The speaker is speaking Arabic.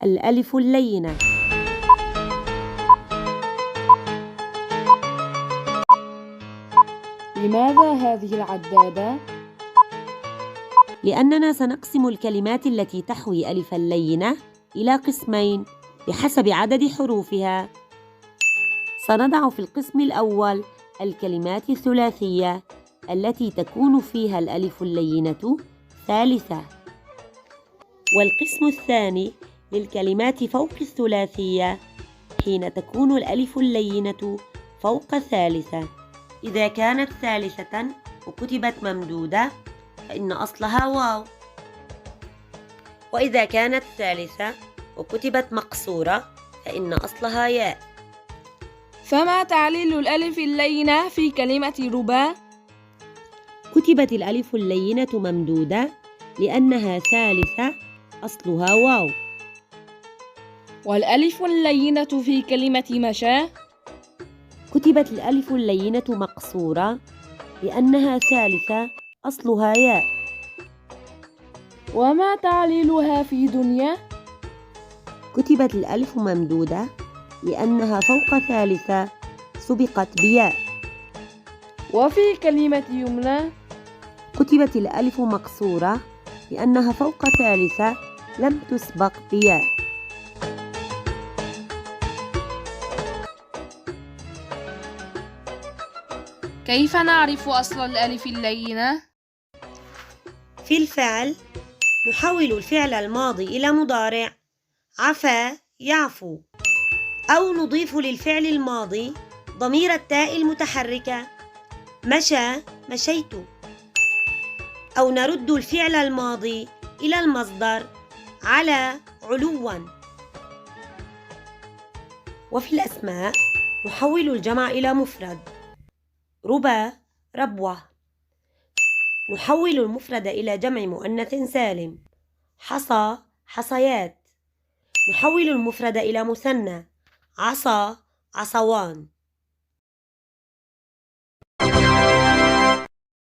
الألف اللينة. لماذا هذه العدادة؟ لأننا سنقسم الكلمات التي تحوي ألفا لينة إلى قسمين بحسب عدد حروفها. سنضع في القسم الأول الكلمات الثلاثية التي تكون فيها الألف اللينة ثالثة، والقسم الثاني للكلمات فوق الثلاثية حين تكون الألف اللينة فوق ثالثة. إذا كانت ثالثة وكتبت ممدودة فإن أصلها واو، وإذا كانت ثالثة وكتبت مقصورة فإن أصلها ياء. فما تعليل الألف اللينة في كلمة ربا؟ كتبت الألف اللينة ممدودة لأنها ثالثة أصلها واو. والألف اللينة في كلمة مشى؟ كتبت الألف اللينة مقصورة لأنها ثالثة أصلها ياء. وما تعليلها في دنيا؟ كتبت الألف ممدودة لأنها فوق ثالثة سبقت بياء. وفي كلمة يمنى؟ كتبت الألف مقصورة لأنها فوق ثالثة لم تسبق بياء. كيف نعرف أصل الألف اللينة؟ في الفعل نحول الفعل الماضي إلى مضارع، عفا يعفو، أو نضيف للفعل الماضي ضمير التاء المتحركة مشى مشيت، أو نرد الفعل الماضي إلى المصدر على علوا. وفي الأسماء نحول الجمع إلى مفرد، ربا ربوة. نحول المفرد إلى جمع مؤنث سالم، حصى حصيات. نحول المفرد إلى مثنى، عصا عصوان.